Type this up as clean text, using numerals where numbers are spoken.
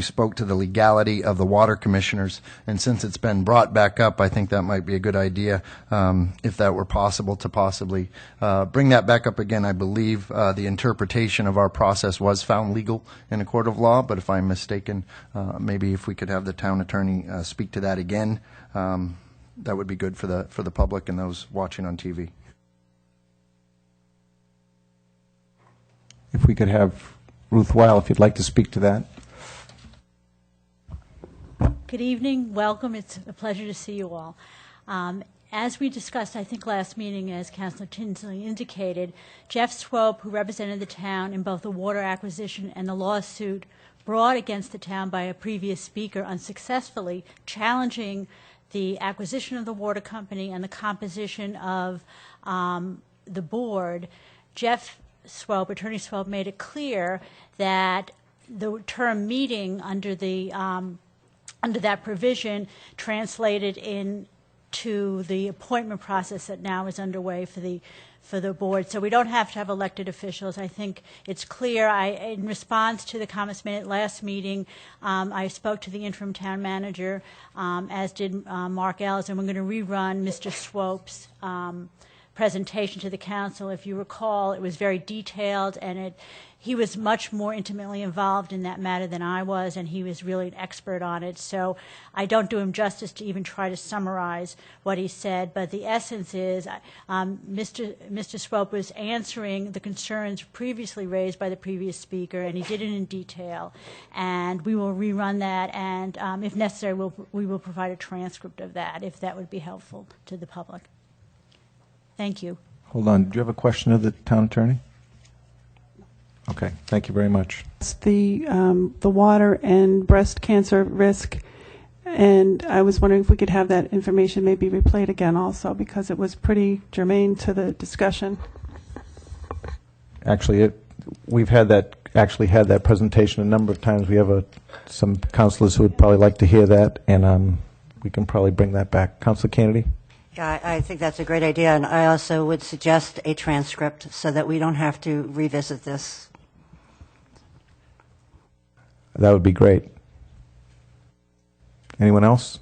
spoke to the legality of the water commissioners, and since it's been brought back up, I think that might be a good idea, if that were possible, to possibly bring that back up again. I believe the interpretation of our process was found legal in a court of law, but if I'm mistaken, maybe if we could have the town attorney speak to that again, that would be good for the public and those watching on TV. If we could have Ruth Weil, if you'd like to speak to that. Good evening. Welcome. It's a pleasure to see you all. As we discussed, I think last meeting, as Councilor Tinsley indicated, Jeff Swope, who represented the town in both the water acquisition and the lawsuit brought against the town by a previous speaker unsuccessfully, challenging the acquisition of the water company and the composition of the board, Jeff Swope, Attorney Swope, made it clear that the term meeting under that provision translated into the appointment process that now is underway for the board. So we don't have to have elected officials. I think it's clear. In response to the comments made at last meeting, I spoke to the interim town manager, as did Mark Ellis, and we're going to rerun Mr. Swope's presentation to the council. If you recall, it was very detailed, and he was much more intimately involved in that matter than I was, and he was really an expert on it. So I don't do him justice to even try to summarize what he said, but the essence is Mr. Swope was answering the concerns previously raised by the previous speaker, and he did it in detail. And we will rerun that, and if necessary, we will provide a transcript of that, if that would be helpful to the public. Thank you. Hold on. Do you have a question of the town attorney? Okay. Thank you very much. It's the water and breast cancer risk, and I was wondering if we could have that information maybe replayed again also, because it was pretty germane to the discussion. Actually, we've had that presentation a number of times. We have some councilors who would probably like to hear that, and we can probably bring that back. Councilor Kennedy? Yeah, I think that's a great idea, and I also would suggest a transcript so that we don't have to revisit this. That would be great. Anyone else?